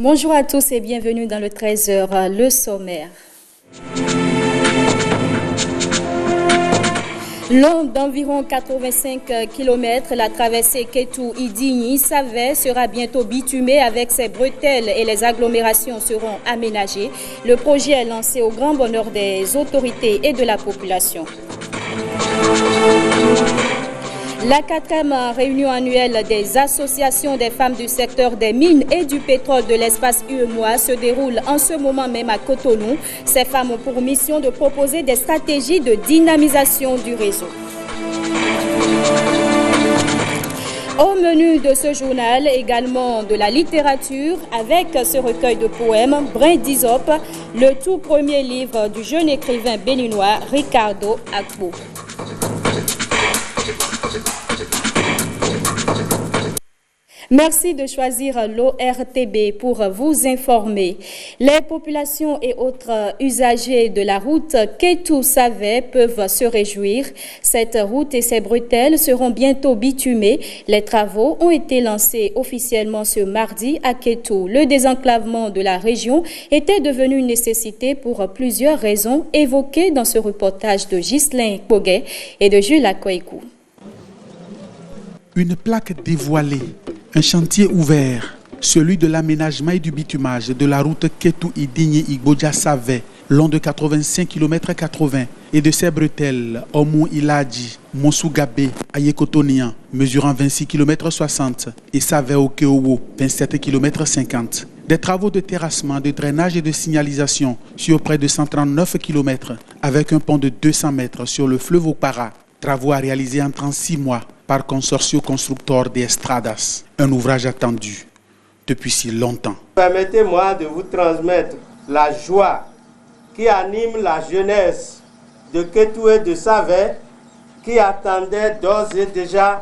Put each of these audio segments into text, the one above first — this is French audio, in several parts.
Bonjour à tous et bienvenue dans le 13h, le sommaire. Long d'environ 85 km, la traversée Kétou-Idigny-Savè sera bientôt bitumée avec ses bretelles et les agglomérations seront aménagées. Le projet est lancé au grand bonheur des autorités et de la population. La 4e réunion annuelle des associations des femmes du secteur des mines et du pétrole de l'espace UEMOA se déroule en ce moment même à Cotonou. Ces femmes ont pour mission de proposer des stratégies de dynamisation du réseau. Au menu de ce journal, également de la littérature avec ce recueil de poèmes, Brin d'Hysope, le tout premier livre du jeune écrivain béninois Ricardo Akpo. Merci de choisir l'ORTB pour vous informer. Les populations et autres usagers de la route Kétou-Savè peuvent se réjouir. Cette route et ses bretelles seront bientôt bitumées. Les travaux ont été lancés officiellement ce mardi à Kétou. Le désenclavement de la région était devenu une nécessité pour plusieurs raisons évoquées dans ce reportage de Ghislain Poguet et de Jules Akoikou. Une plaque dévoilée, un chantier ouvert, celui de l'aménagement et du bitumage de la route Kétou-Idigny-Igbodja-Savè, long de 85 km 80 et de ses bretelles Omu-Iladji, Monsougabe, Ayekotonian, mesurant 26 km 60 et Savè-Okeowo, 27 km 50. Des travaux de terrassement, de drainage et de signalisation sur près de 139 km avec un pont de 200 mètres sur le fleuve Opara. Travaux à réaliser en 36 mois par Consorcio Constructor de Estradas, un ouvrage attendu depuis si longtemps. Permettez-moi de vous transmettre la joie qui anime la jeunesse de Kétou et de Savè qui attendait d'ores et déjà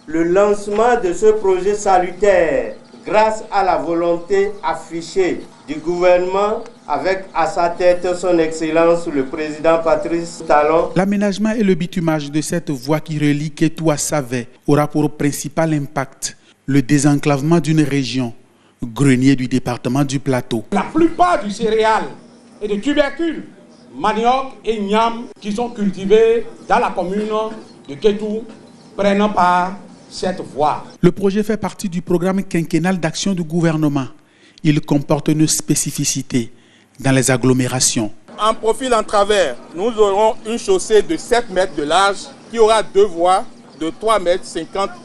le lancement de ce projet salutaire grâce à la volonté affichée du gouvernement avec à sa tête son Excellence le président Patrice Talon. L'aménagement et le bitumage de cette voie qui relie Kétou à Savè aura pour principal impact le désenclavement d'une région, grenier du département du Plateau. La plupart du céréales et de tubercules, manioc et niam qui sont cultivés dans la commune de Kétou prennent part cette voie. Le projet fait partie du programme quinquennal d'action du gouvernement. Il comporte une spécificité dans les agglomérations. En profil en travers, nous aurons une chaussée de 7 mètres de large qui aura 2 voies de 3,50 mètres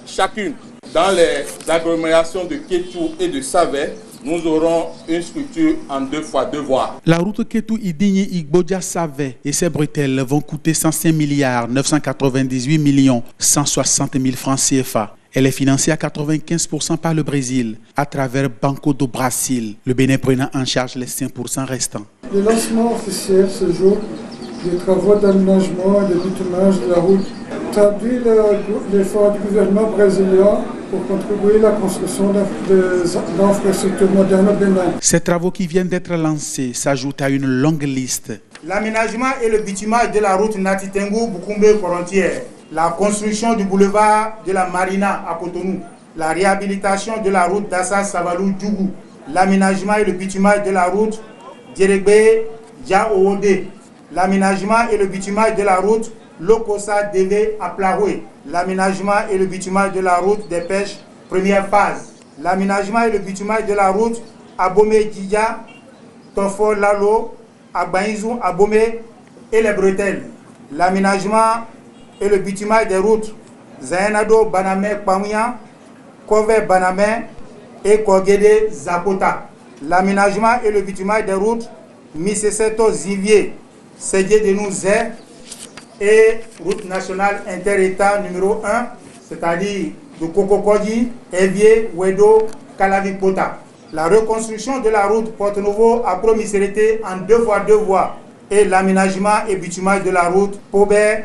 chacune. Dans les agglomérations de Kétou et de Savè, nous aurons une structure en 2 fois 2 voies. La route Kétou-Idigny-Igbodja-Savè et ses bretelles vont coûter 105 998 160 000 francs CFA. Elle est financée à 95% par le Brésil à travers Banco do Brasil, le Bénin prenant en charge les 5% restants. Le lancement officiel ce jour des travaux d'aménagement et de bitumage de la route traduit l'effort du gouvernement brésilien pour contribuer à la construction d'infrastructures modernes au Bénin. Ces travaux qui viennent d'être lancés s'ajoutent à une longue liste. L'aménagement et le bitumage de la route Natitengu-Bukumbe-Korontière, la construction du boulevard de la Marina à Cotonou, la réhabilitation de la route Dassa-Savalou-Djougou, l'aménagement et le bitumage de la route Djeregbe-Djaoode, l'aménagement et le bitumage de la route Lokosa-Deve à Plaroué, l'aménagement et le bitumage de la route des pêches première phase, l'aménagement et le bitumage de la route Abomey-Djidja, Tofo-Lalo, Agbaïzou, Abomey et les bretelles, l'aménagement et le bitumage des routes Zayanado, Banamé, Pamouyan, Kove, Banamé et Kogede, Zapota. L'aménagement et le bitumage des routes Miseseto, Zivier, Sédié de Nouzé et route nationale inter-État numéro 1, c'est-à-dire de Kokokodi, Evier, Wedo, Kalavipota. La reconstruction de la route Porto-Novo à Promisérité en 2 fois 2 voies et l'aménagement et bitumage de la route Pobé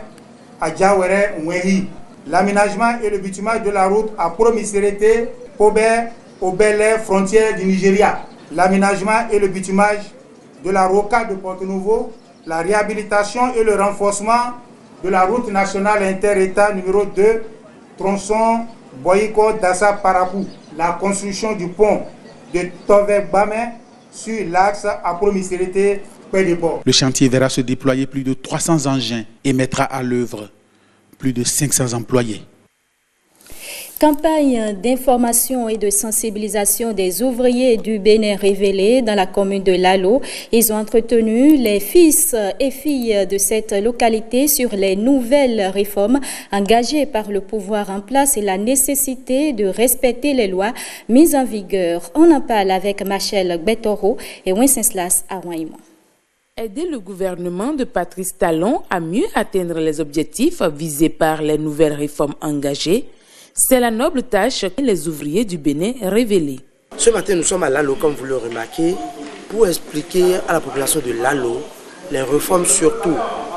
à Djawere Mwehi. L'aménagement et le bitumage de la route à Promisérité, Pobé, au Bel Air, frontière du Nigeria. L'aménagement et le bitumage de la Roca de Porto-Novo, la réhabilitation et le renforcement de la route nationale inter-État numéro 2, tronçon Boyiko Dassa Parapou. La construction du pont de Tove-Bamé sur l'axe à Promisérité près des ports. Le chantier verra se déployer plus de 300 engins et mettra à l'œuvre plus de 500 employés. Campagne d'information et de sensibilisation des ouvriers du Bénin révélée dans la commune de Lalo. Ils ont entretenu les fils et filles de cette localité sur les nouvelles réformes engagées par le pouvoir en place et la nécessité de respecter les lois mises en vigueur. On en parle avec Machel Betoro et Wenceslao Awaïma. Aider le gouvernement de Patrice Talon à mieux atteindre les objectifs visés par les nouvelles réformes engagées, c'est la noble tâche que les ouvriers du Bénin révélent. Ce matin, nous sommes à Lalo, comme vous le remarquez, pour expliquer à la population de Lalo les réformes, surtout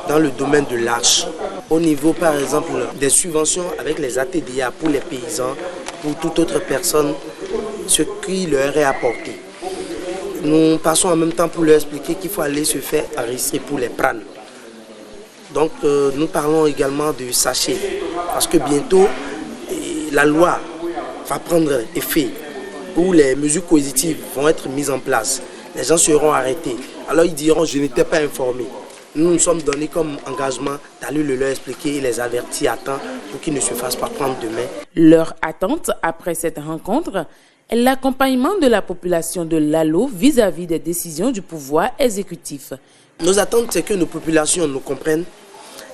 dans le domaine de l'arche. Au niveau, par exemple, des subventions avec les ATDA pour les paysans, pour toute autre personne, ce qui leur est apporté. Nous passons en même temps pour leur expliquer qu'il faut aller se faire enregistrer pour les prânes. Donc, nous parlons également du sachet, parce que bientôt, la loi va prendre effet, où les mesures coercitives vont être mises en place. Les gens seront arrêtés. Alors ils diront, je n'étais pas informé. Nous nous sommes donnés comme engagement d'aller le leur expliquer et les avertir à temps pour qu'ils ne se fassent pas prendre de main. Leur attente après cette rencontre est l'accompagnement de la population de Lalo vis-à-vis des décisions du pouvoir exécutif. Nos attentes, c'est que nos populations nous comprennent,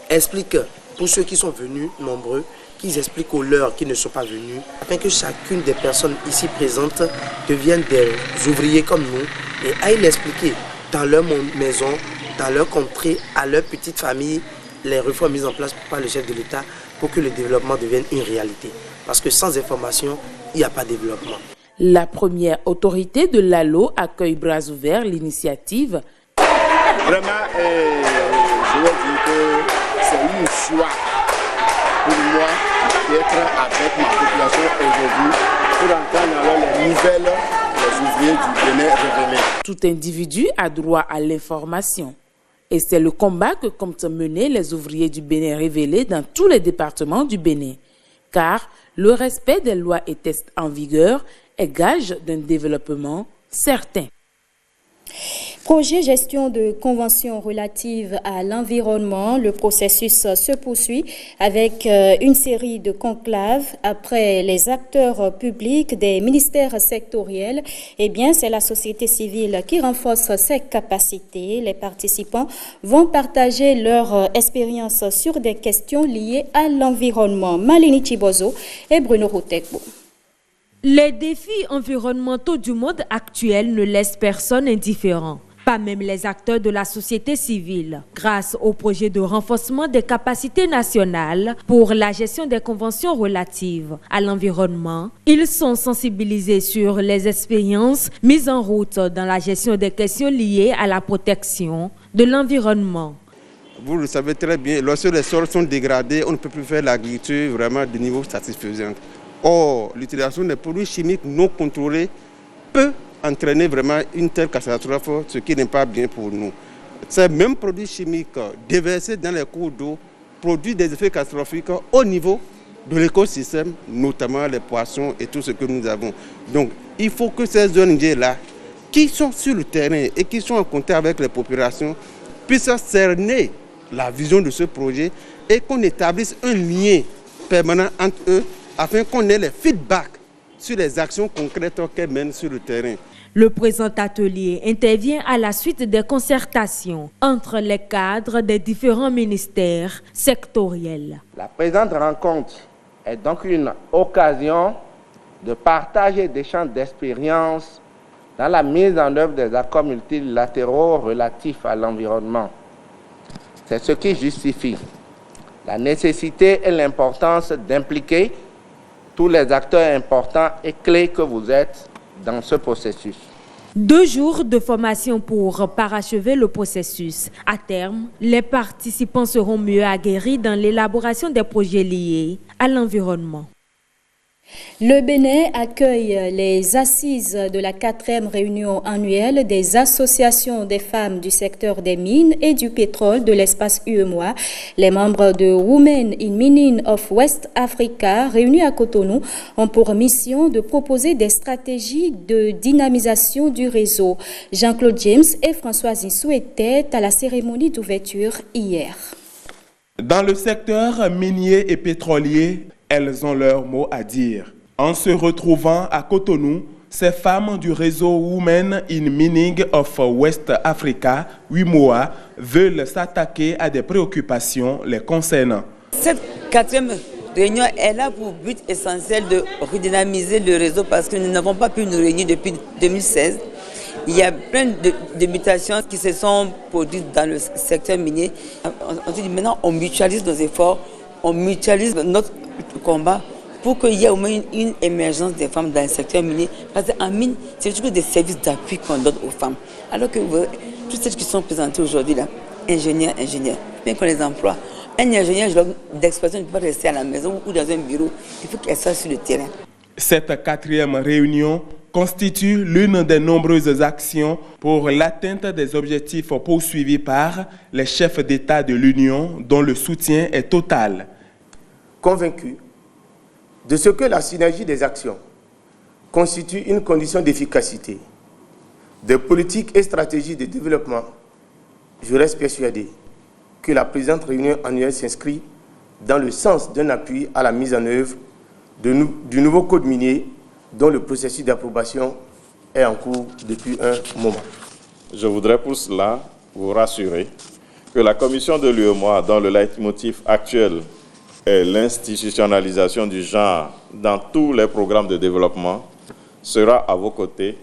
expliquent pour ceux qui sont venus nombreux, qu'ils expliquent aux leurs qui ne sont pas venus, afin que chacune des personnes ici présentes deviennent des ouvriers comme nous et aillent l'expliquer dans leur maison, dans leur contrée, à leur petite famille, les réformes mises en place par le chef de l'État pour que le développement devienne une réalité. Parce que sans information, il n'y a pas de développement. La première autorité de Lalo accueille bras ouverts l'initiative. Vraiment, je veux dire que c'est une joie pour moi d'être avec ma population aujourd'hui pour entendre alors les nouvelles des ouvriers du Bénin révélés. Tout individu a droit à l'information. Et c'est le combat que comptent mener les ouvriers du Bénin révélés dans tous les départements du Bénin. Car le respect des lois et tests en vigueur est gage d'un développement certain. Projet gestion de conventions relatives à l'environnement. Le processus se poursuit avec une série de conclaves. Après les acteurs publics des ministères sectoriels, eh bien, c'est la société civile qui renforce ses capacités. Les participants vont partager leur expérience sur des questions liées à l'environnement. Malini Chibozo et Bruno Routekbo. Les défis environnementaux du monde actuel ne laissent personne indifférent, pas même les acteurs de la société civile. Grâce au projet de renforcement des capacités nationales pour la gestion des conventions relatives à l'environnement, ils sont sensibilisés sur les expériences mises en route dans la gestion des questions liées à la protection de l'environnement. Vous le savez très bien, lorsque les sols sont dégradés, on ne peut plus faire l'agriculture vraiment de niveau satisfaisant. Or, l'utilisation des produits chimiques non contrôlés peut entraîner vraiment une telle catastrophe, ce qui n'est pas bien pour nous. Ces mêmes produits chimiques déversés dans les cours d'eau produisent des effets catastrophiques au niveau de l'écosystème, notamment les poissons et tout ce que nous avons. Donc, il faut que ces ONG-là, qui sont sur le terrain et qui sont en contact avec les populations, puissent cerner la vision de ce projet et qu'on établisse un lien permanent entre eux afin qu'on ait les feedbacks sur les actions concrètes qu'elles mènent sur le terrain. Le présent atelier intervient à la suite des concertations entre les cadres des différents ministères sectoriels. La présente rencontre est donc une occasion de partage et d'échange d'expériences dans la mise en œuvre des accords multilatéraux relatifs à l'environnement. C'est ce qui justifie la nécessité et l'importance d'impliquer tous les acteurs importants et clés que vous êtes dans ce processus. 2 jours de formation pour parachever le processus. À terme, les participants seront mieux aguerris dans l'élaboration des projets liés à l'environnement. Le Bénin accueille les assises de la 4e réunion annuelle des associations des femmes du secteur des mines et du pétrole de l'espace UEMOA. Les membres de Women in Mining of West Africa, réunis à Cotonou, ont pour mission de proposer des stratégies de dynamisation du réseau. Jean-Claude James et Françoise Insou étaient à la cérémonie d'ouverture hier. Dans le secteur minier et pétrolier, elles ont leur mot à dire. En se retrouvant à Cotonou, ces femmes du réseau Women in Mining of West Africa, WIMOA, veulent s'attaquer à des préoccupations les concernant. Cette 4e réunion est là pour but essentiel de redynamiser le réseau parce que nous n'avons pas pu nous réunir depuis 2016. Il y a plein de mutations qui se sont produites dans le secteur minier. On se dit maintenant on mutualise nos efforts, on mutualise notre combat pour qu'il y ait au moins une émergence des femmes dans le secteur minier. Parce qu'en mine, c'est toujours des services d'appui qu'on donne aux femmes. Alors que toutes celles qui sont présentées aujourd'hui, là, ingénieurs, bien qu'on les emploie, un ingénieur d'exploitation ne peut pas rester à la maison ou dans un bureau, il faut qu'elle soit sur le terrain. Cette 4e réunion constitue l'une des nombreuses actions pour l'atteinte des objectifs poursuivis par les chefs d'État de l'Union dont le soutien est total. Convaincu de ce que la synergie des actions constitue une condition d'efficacité des politiques et stratégies de développement, je reste persuadé que la présente réunion annuelle s'inscrit dans le sens d'un appui à la mise en œuvre du nouveau code minier dont le processus d'approbation est en cours depuis un moment. Je voudrais pour cela vous rassurer que la commission de l'UEMOA, dont le leitmotiv actuel est l'institutionnalisation du genre dans tous les programmes de développement, sera à vos côtés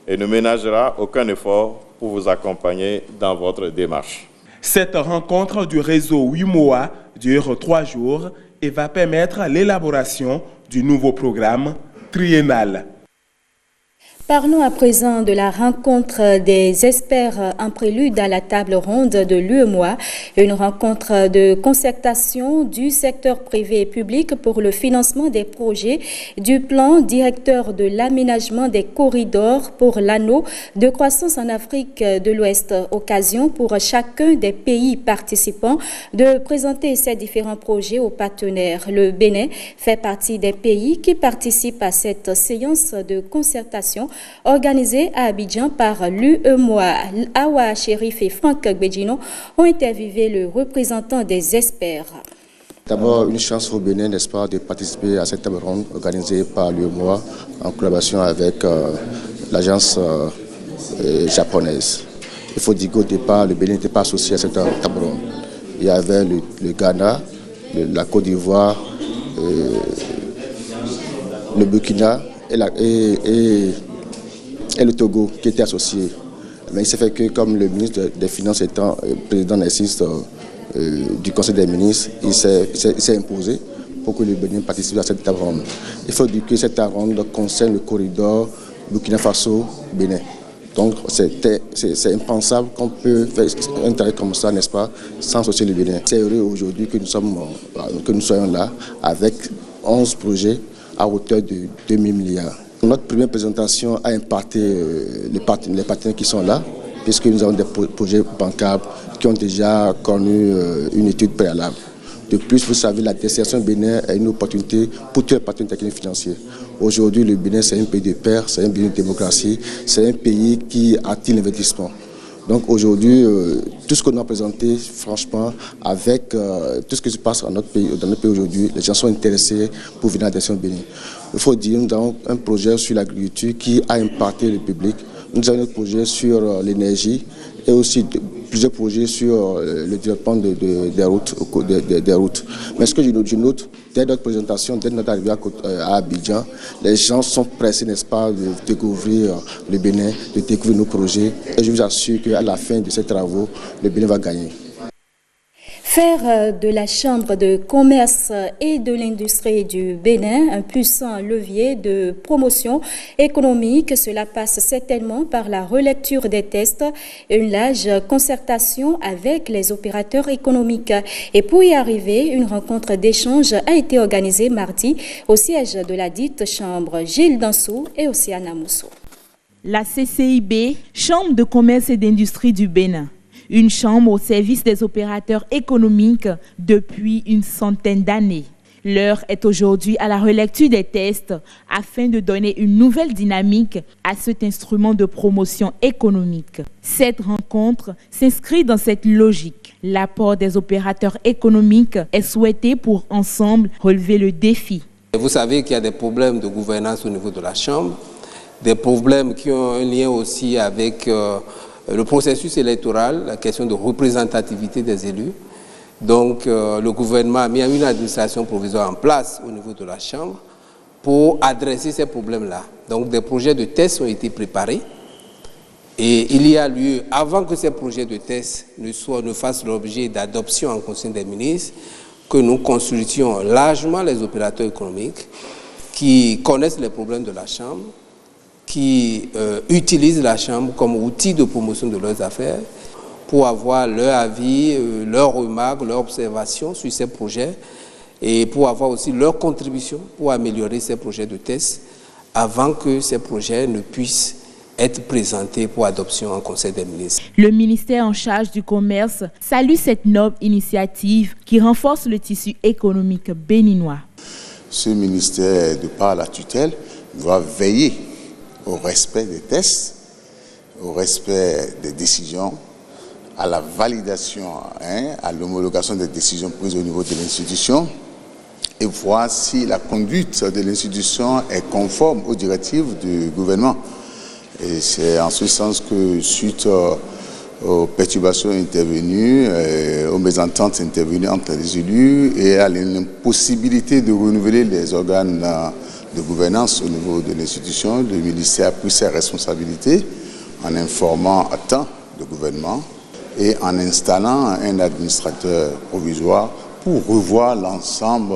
et ne ménagera aucun effort pour vous accompagner dans votre démarche. Cette rencontre du réseau WIMOA dure 3 jours et va permettre l'élaboration du nouveau programme triennal. Parlons à présent de la rencontre des experts en prélude à la table ronde de l'UEMOA, une rencontre de concertation du secteur privé et public pour le financement des projets du plan directeur de l'aménagement des corridors pour l'anneau de croissance en Afrique de l'Ouest. Occasion pour chacun des pays participants de présenter ces différents projets aux partenaires. Le Bénin fait partie des pays qui participent à cette séance de concertation organisée à Abidjan par l'UEMOA. Awa Chérif et Franck Gbedjino ont interviewé le représentant des experts. D'abord, une chance au Bénin, n'est-ce pas, de participer à cette table ronde organisée par l'UEMOA en collaboration avec l'agence japonaise. Il faut dire qu'au départ, le Bénin n'était pas associé à cette table ronde. Il y avait le Ghana, la Côte d'Ivoire, le Burkina et le Togo qui étaient associés. Mais il s'est fait que comme le ministre des Finances étant président d'assiste du Conseil des ministres, il s'est imposé pour que le Bénin participe à cette table ronde. Il faut dire que cette table ronde concerne le corridor Burkina Faso-Bénin. Donc c'est impensable qu'on peut faire un travail comme ça, n'est-ce pas, sans associer le Bénin. C'est heureux aujourd'hui que nous soyons là avec 11 projets à hauteur de 2000 milliards. Notre première présentation a impacté les partenaires qui sont là, puisque nous avons des projets bancables qui ont déjà connu une étude préalable. De plus, vous savez, la destination Bénin est une opportunité pour tous les partenaires techniques financiers. Aujourd'hui, le Bénin, c'est un pays de paix, c'est un pays de démocratie, c'est un pays qui attire l'investissement. Donc aujourd'hui, tout ce qu'on a présenté, franchement, avec tout ce qui se passe dans notre pays aujourd'hui, les gens sont intéressés pour venir à la destination Bénin. Il faut dire, nous avons un projet sur l'agriculture qui a impacté le public. Nous avons un projet sur l'énergie et aussi plusieurs projets sur le développement des routes. Mais ce que je note, dès notre présentation, dès notre arrivée à Abidjan, les gens sont pressés, n'est-ce pas, de découvrir le Bénin, de découvrir nos projets. Et je vous assure qu'à la fin de ces travaux, le Bénin va gagner. Faire de la Chambre de commerce et de l'industrie du Bénin un puissant levier de promotion économique, cela passe certainement par la relecture des tests, une large concertation avec les opérateurs économiques. Et pour y arriver, une rencontre d'échange a été organisée mardi au siège de la dite Chambre. Gilles Dansou et Océana Mousso. La CCIB, Chambre de commerce et d'industrie du Bénin. Une chambre au service des opérateurs économiques depuis une centaine d'années. L'heure est aujourd'hui à la relecture des tests afin de donner une nouvelle dynamique à cet instrument de promotion économique. Cette rencontre s'inscrit dans cette logique. L'apport des opérateurs économiques est souhaité pour ensemble relever le défi. Vous savez qu'il y a des problèmes de gouvernance au niveau de la Chambre, des problèmes qui ont un lien aussi avec le processus électoral, la question de représentativité des élus. Donc le gouvernement a mis une administration provisoire en place au niveau de la Chambre pour adresser ces problèmes-là. Donc des projets de tests ont été préparés et il y a lieu, avant que ces projets de tests ne fassent l'objet d'adoption en Conseil des ministres, que nous consultions largement les opérateurs économiques qui connaissent les problèmes de la Chambre, qui utilisent la Chambre comme outil de promotion de leurs affaires pour avoir leur avis, leurs remarques, leurs observations sur ces projets et pour avoir aussi leur contribution pour améliorer ces projets de test avant que ces projets ne puissent être présentés pour adoption en Conseil des ministres. Le ministère en charge du commerce salue cette noble initiative qui renforce le tissu économique béninois. Ce ministère, de par la tutelle, doit veiller au respect des tests, au respect des décisions, à la validation, à l'homologation des décisions prises au niveau de l'institution et voir si la conduite de l'institution est conforme aux directives du gouvernement. Et c'est en ce sens que, suite aux perturbations intervenues, aux mésententes intervenues entre les élus et à l'impossibilité de renouveler les organes de gouvernance au niveau de l'institution, le ministère a pris ses responsabilités en informant à temps le gouvernement et en installant un administrateur provisoire pour revoir l'ensemble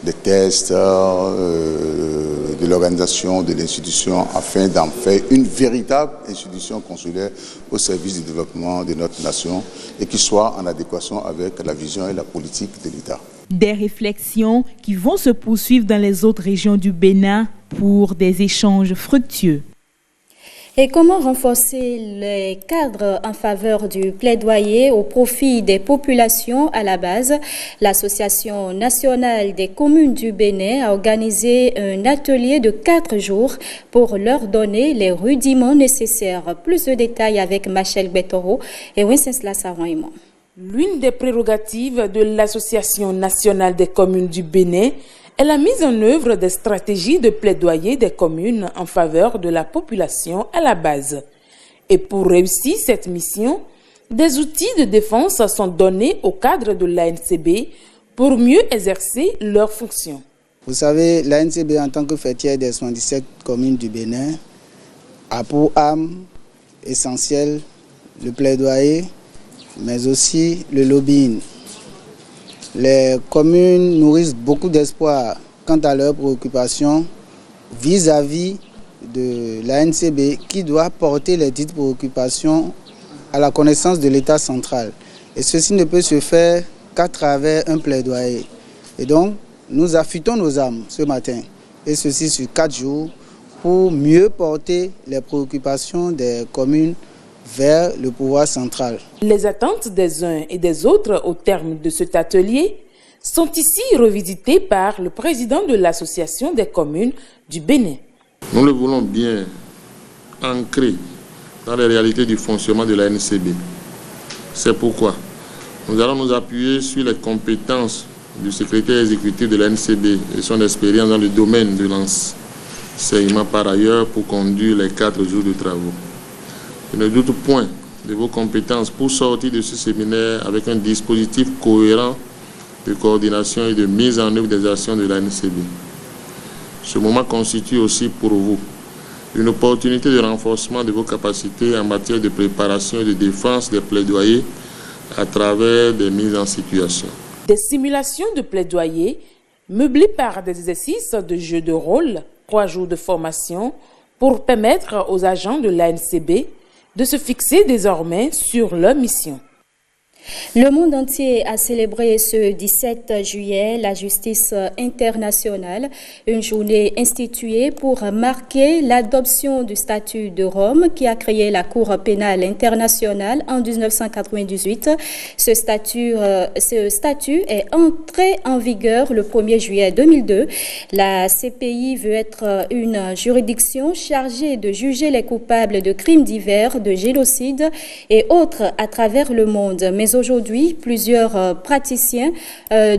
des tests, de l'organisation de l'institution afin d'en faire une véritable institution consulaire au service du développement de notre nation et qui soit en adéquation avec la vision et la politique de l'État. Des réflexions qui vont se poursuivre dans les autres régions du Bénin pour des échanges fructueux. Et comment renforcer les cadres en faveur du plaidoyer au profit des populations à la base? L'Association nationale des communes du Bénin a organisé un atelier de 4 jours pour leur donner les rudiments nécessaires. Plus de détails avec Machel Betoro et Wenceslas Saroimon. L'une des prérogatives de l'Association nationale des communes du Bénin est la mise en œuvre des stratégies de plaidoyer des communes en faveur de la population à la base. Et pour réussir cette mission, des outils de défense sont donnés au cadre de l'ANCB pour mieux exercer leurs fonctions. Vous savez, l'ANCB en tant que fêtière des 77 communes du Bénin a pour âme essentielle le plaidoyer, mais aussi le lobbying. Les communes nourrissent beaucoup d'espoir quant à leurs préoccupations vis-à-vis de l'ANCB qui doit porter les dites préoccupations à la connaissance de l'État central. Et ceci ne peut se faire qu'à travers un plaidoyer. Et donc, nous affûtons nos âmes ce matin, et ceci sur 4 jours, pour mieux porter les préoccupations des communes vers le pouvoir central. Les attentes des uns et des autres au terme de cet atelier sont ici revisitées par le président de l'Association des communes du Bénin. Nous le voulons bien ancré dans les réalités du fonctionnement de la NCB. C'est pourquoi nous allons nous appuyer sur les compétences du secrétaire exécutif de la NCB et son expérience dans le domaine de l'enseignement par ailleurs pour conduire les 4 jours de travaux. Je ne doute point de vos compétences pour sortir de ce séminaire avec un dispositif cohérent de coordination et de mise en œuvre des actions de la NCB. Ce moment constitue aussi pour vous une opportunité de renforcement de vos capacités en matière de préparation et de défense des plaidoyers à travers des mises en situation. Des simulations de plaidoyer meublées par des exercices de jeu de rôle, 3 jours de formation pour permettre aux agents de l'ANCB de se fixer désormais sur leur mission. Le monde entier a célébré ce 17 juillet la justice internationale, une journée instituée pour marquer l'adoption du statut de Rome qui a créé la Cour pénale internationale en 1998. Ce statut est entré en vigueur le 1er juillet 2002. La CPI veut être une juridiction chargée de juger les coupables de crimes divers, de génocide et autres à travers le monde. Mais aujourd'hui, plusieurs praticiens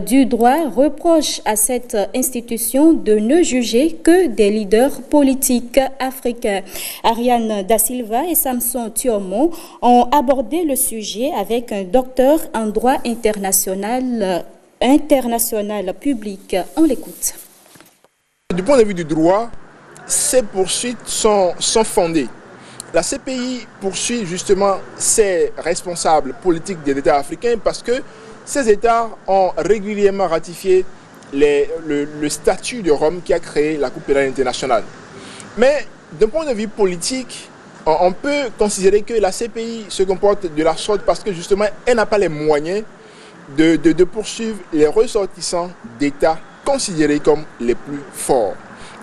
du droit reprochent à cette institution de ne juger que des leaders politiques africains. Ariane Da Silva et Samson Thiomo ont abordé le sujet avec un docteur en droit international public. On l'écoute. Du point de vue du droit, ces poursuites sont fondées. La CPI poursuit justement ses responsables politiques des États africains parce que ces États ont régulièrement ratifié le statut de Rome qui a créé la Cour pénale internationale. Mais d'un point de vue politique, on peut considérer que la CPI se comporte de la sorte parce que justement elle n'a pas les moyens de poursuivre les ressortissants d'États considérés comme les plus forts.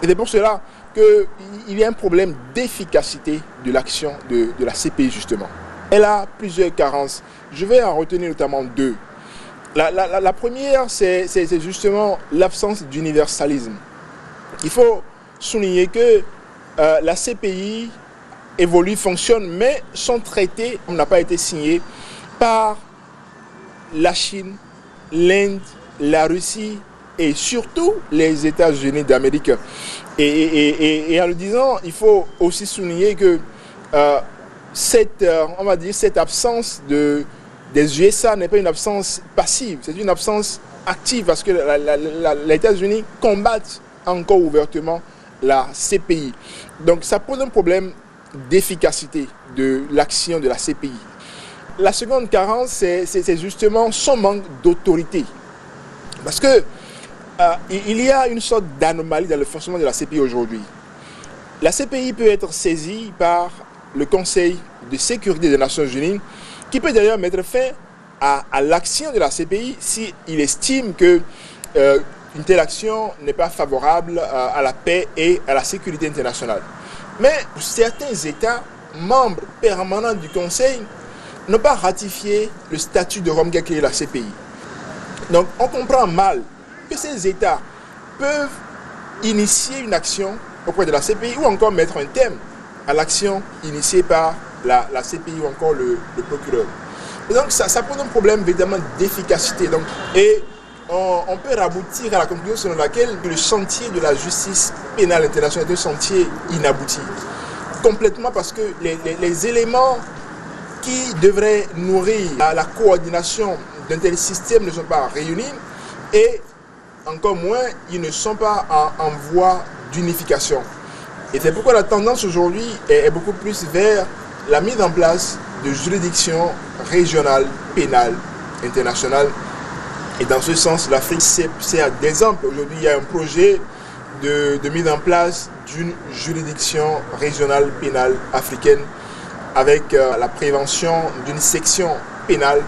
Et c'est pour cela qu'il y a un problème d'efficacité de l'action de la CPI justement. Elle a plusieurs carences. Je vais en retenir notamment 2. La première, c'est justement l'absence d'universalisme. Il faut souligner que la CPI évolue, fonctionne, mais son traité n'a pas été signé par la Chine, l'Inde, la Russie et surtout les États-Unis d'Amérique. Et en le disant, il faut aussi souligner que cette absence des USA n'est pas une absence passive, c'est une absence active parce que les États-Unis combattent encore ouvertement la CPI. Donc ça pose un problème d'efficacité de l'action de la CPI. La seconde carence, c'est justement son manque d'autorité. Parce que il y a une sorte d'anomalie dans le fonctionnement de la CPI aujourd'hui. La CPI peut être saisie par le Conseil de sécurité des Nations Unies, qui peut d'ailleurs mettre fin à l'action de la CPI s'il estime que une telle action n'est pas favorable à la paix et à la sécurité internationale. Mais certains États membres permanents du Conseil n'ont pas ratifié le statut de Rome qui a créé la CPI. Donc on comprend mal que ces États peuvent initier une action auprès de la CPI ou encore mettre un terme à l'action initiée par la CPI ou encore le procureur. Et donc ça pose un problème évidemment d'efficacité. Et on peut aboutir à la conclusion selon laquelle le chantier de la justice pénale internationale est un chantier inabouti. Complètement parce que les éléments qui devraient nourrir la coordination d'un tel système ne sont pas réunis et encore moins, ils ne sont pas en voie d'unification. Et c'est pourquoi la tendance aujourd'hui est beaucoup plus vers la mise en place de juridictions régionales pénales internationales. Et dans ce sens, l'Afrique sert d'exemple. Aujourd'hui, il y a un projet de mise en place d'une juridiction régionale pénale africaine avec la prévention d'une section pénale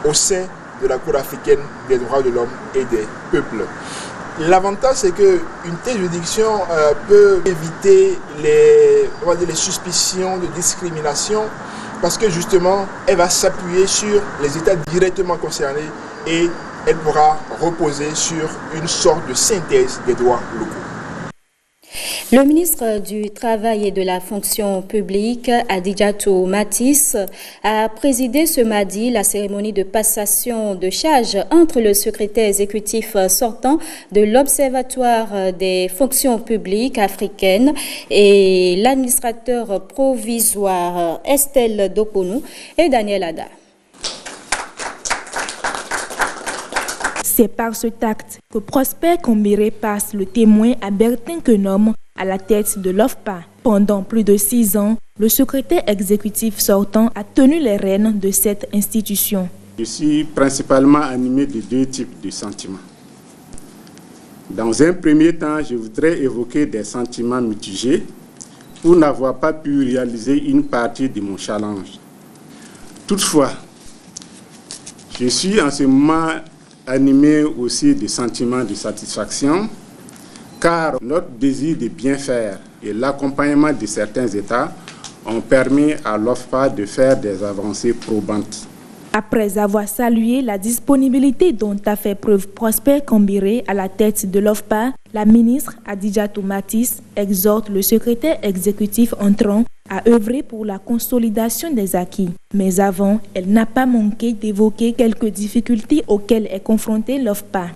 au sein de la Cour africaine des droits de l'homme et des peuples. L'avantage, c'est qu'une telle juridiction peut éviter les suspicions de discrimination parce que justement, elle va s'appuyer sur les États directement concernés et elle pourra reposer sur une sorte de synthèse des droits locaux. Le ministre du Travail et de la Fonction publique, Adidjatou Matisse, a présidé ce mardi la cérémonie de passation de charges entre le secrétaire exécutif sortant de l'Observatoire des fonctions publiques africaines et l'administrateur provisoire Estelle Dokonou et Daniel Ada. C'est par ce tact que Prosper Kombéré passe le témoin à Bertin Kenom à la tête de l'OFPA. Pendant plus de 6 ans, le secrétaire exécutif sortant a tenu les rênes de cette institution. Je suis principalement animé de deux types de sentiments. Dans un premier temps, je voudrais évoquer des sentiments mitigés pour n'avoir pas pu réaliser une partie de mon challenge. Toutefois, je suis en ce moment animé aussi de sentiments de satisfaction, car notre désir de bien faire et l'accompagnement de certains États ont permis à l'OFPA de faire des avancées probantes. Après avoir salué la disponibilité dont a fait preuve Prosper Kambiré à la tête de l'OFPA, la ministre Adidjatou Matisse exhorte le secrétaire exécutif entrant à œuvrer pour la consolidation des acquis. Mais avant, elle n'a pas manqué d'évoquer quelques difficultés auxquelles est confrontée l'OFPA.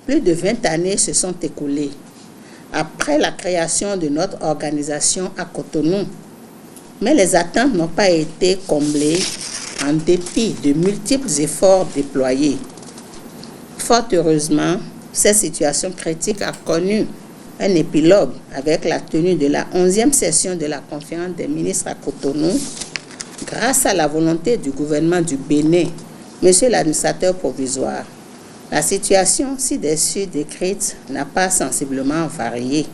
Plus de 20 années se sont écoulées après la création de notre organisation à Cotonou, mais les attentes n'ont pas été comblées en dépit de multiples efforts déployés. Fort heureusement, cette situation critique a connu un épilogue avec la tenue de la 11e session de la conférence des ministres à Cotonou, grâce à la volonté du gouvernement du Bénin, monsieur l'administrateur provisoire. La situation ci-dessus décrite n'a pas sensiblement varié.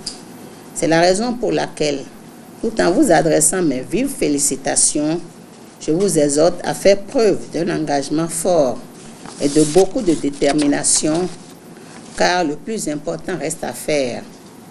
C'est la raison pour laquelle, tout en vous adressant mes vives félicitations, je vous exhorte à faire preuve d'un engagement fort et de beaucoup de détermination, car le plus important reste à faire.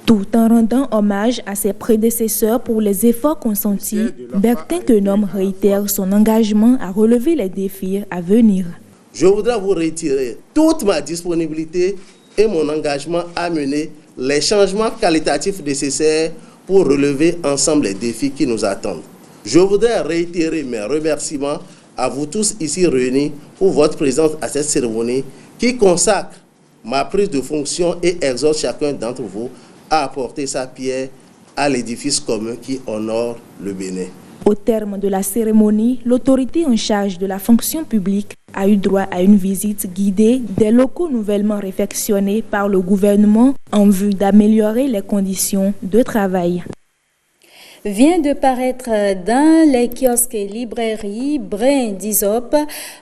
Tout en rendant hommage à ses prédécesseurs pour les efforts consentis, Bertin Kenom réitère son engagement à relever les défis à venir. Je voudrais vous retirer toute ma disponibilité et mon engagement à mener les changements qualitatifs nécessaires pour relever ensemble les défis qui nous attendent. Je voudrais réitérer mes remerciements à vous tous ici réunis pour votre présence à cette cérémonie qui consacre ma prise de fonction et exhorte chacun d'entre vous à apporter sa pierre à l'édifice commun qui honore le Bénin. Au terme de la cérémonie, l'autorité en charge de la fonction publique a eu droit à une visite guidée des locaux nouvellement réfectionnés par le gouvernement en vue d'améliorer les conditions de travail. Vient de paraître dans les kiosques et librairies Brin d'Isop,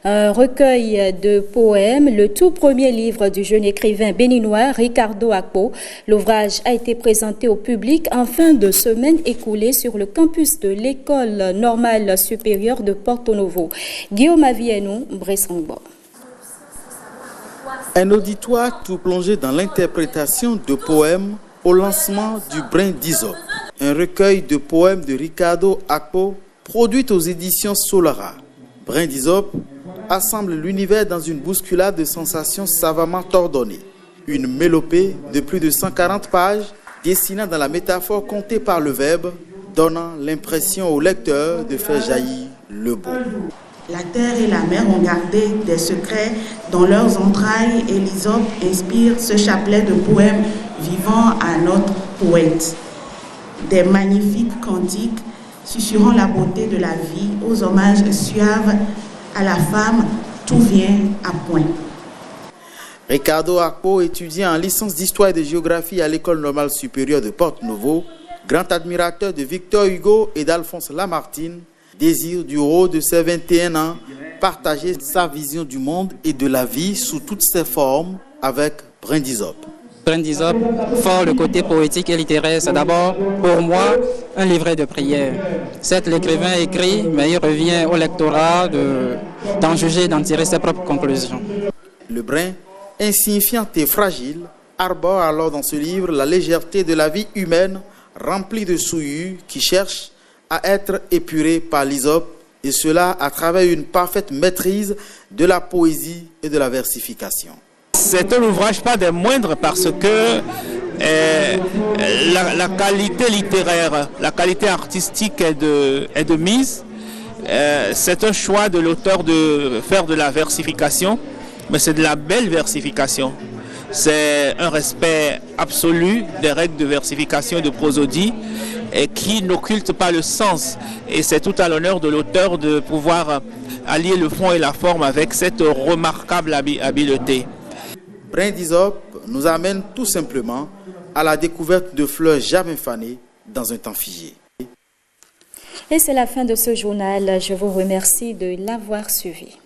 un recueil de poèmes, le tout premier livre du jeune écrivain béninois Ricardo Akpo. L'ouvrage a été présenté au public en fin de semaine écoulée sur le campus de l'École normale supérieure de Porto Novo. Guillaume Avienou, Bressangbo. Un auditoire tout plongé dans l'interprétation de poèmes au lancement du Brin d'Isop, un recueil de poèmes de Ricardo Akpo, produit aux éditions Solara. Brin d'Isop assemble l'univers dans une bousculade de sensations savamment ordonnées. Une mélopée de plus de 140 pages, dessinant dans la métaphore contée par le verbe, donnant l'impression au lecteur de faire jaillir le beau. La terre et la mer ont gardé des secrets dans leurs entrailles et l'Isop inspire ce chapelet de poèmes vivant à notre poète. Des magnifiques cantiques susurrant la beauté de la vie, aux hommages suaves à la femme, tout vient à point. Ricardo Akpo, étudiant en licence d'histoire et de géographie à l'École normale supérieure de Porto Novo, grand admirateur de Victor Hugo et d'Alphonse Lamartine, désire du haut de ses 21 ans partager sa vision du monde et de la vie sous toutes ses formes avec Brin d'Isop. Brin d'Isop, fort le côté poétique et littéraire, c'est d'abord pour moi un livret de prières. Certes, l'écrivain écrit, mais il revient au lectorat d'en juger et d'en tirer ses propres conclusions. Le Brin, insignifiant et fragile, arbore alors dans ce livre la légèreté de la vie humaine remplie de souillures qui cherchent à être épurée par l'Isop, et cela à travers une parfaite maîtrise de la poésie et de la versification. C'est un ouvrage pas des moindres parce que la qualité littéraire, la qualité artistique est de mise. C'est un choix de l'auteur de faire de la versification, mais c'est de la belle versification. C'est un respect absolu des règles de versification et de prosodie et qui n'occulte pas le sens. Et c'est tout à l'honneur de l'auteur de pouvoir allier le fond et la forme avec cette remarquable habileté. Brin d'Isop nous amène tout simplement à la découverte de fleurs jamais fanées dans un temps figé. Et c'est la fin de ce journal. Je vous remercie de l'avoir suivi.